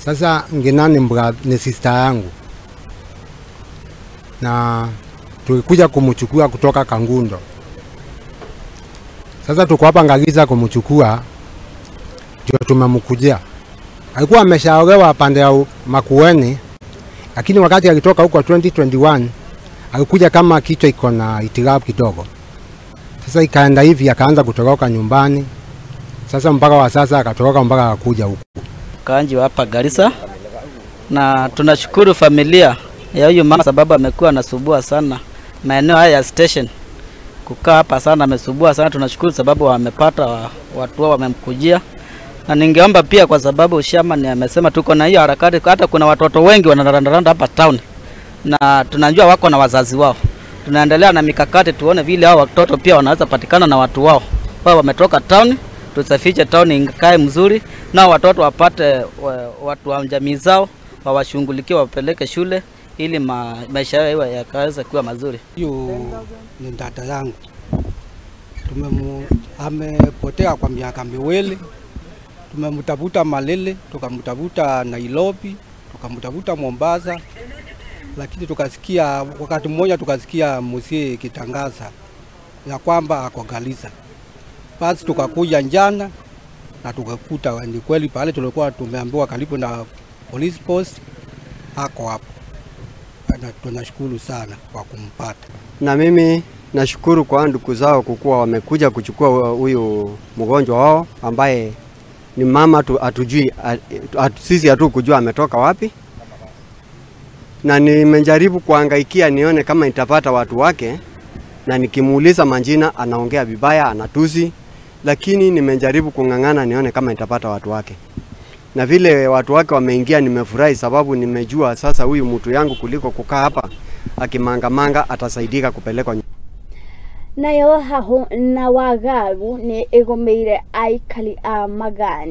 Sasa Ngina ni sister yangu, na tulikuja kumchukua kutoka Kangundo. Sasa tuko hapa Ngagiza kumchukua, ndio tumemkujia. Alikuwa ameshaolewa pande ya Makueni, lakini wakati alitoka huko 2021 alikuja kama kichwa iko na itilafu kidogo. Sasa ikaenda hivi akaanza kutoroka nyumbani. Sasa mpaka wa sasa akatoroka mpaka akakuja huku. Kaanji hapa Garissa, na tunashukuru familia ya huyu mama sababu amekuwa anasumbua sana maeneo haya ya station. Kukaa hapa sana amesumbua sana. Tunashukuru sababu wamepata watu wao wamemkujia. Na ningeomba pia kwa sababu Shaman amesema tuko na hiyo harakati, hata kuna watoto wengi wanarandaranda hapa town na tunajua wako na wazazi wao. Tunaendelea na mikakati tuone vile hao watoto pia wanaweza patikana na watu wao. Wao wametoka town, tusafishe town ikae mzuri na watoto wapate watu wa jamii zao, wawashughulikie wapeleke shule ili maisha yao yakaweza kuwa mazuri. Hiyo ni dada yangu. Amepotea kwa miaka miwili. Tumemtafuta Malele, tukamtafuta Nairobi, tukamtafuta Mombasa, lakini tukasikia wakati mmoja tukasikia mzee kitangaza ya kwamba ako Garissa. Basi tukakuja jana na tukakuta ni kweli pale tulikuwa tumeambiwa karibu na police post ako hapo. Na tunashukuru sana kwa kumpata. Na mimi nashukuru kwa ndugu zao kukuwa wamekuja kuchukua huyu mgonjwa wao ambaye ni mama atujui, sisi hatukujua ametoka wapi. Na nimejaribu kuhangaikia nione kama nitapata watu wake, na nikimuuliza majina anaongea vibaya, anatusi, lakini nimejaribu kungangana nione kama nitapata watu wake. Na vile watu wake wameingia nimefurahi sababu nimejua sasa huyu mtu yangu kuliko kukaa hapa akimangamanga atasaidika kupelekwa. Nayo haho na wagagu ni egomeire aikali a Magandi.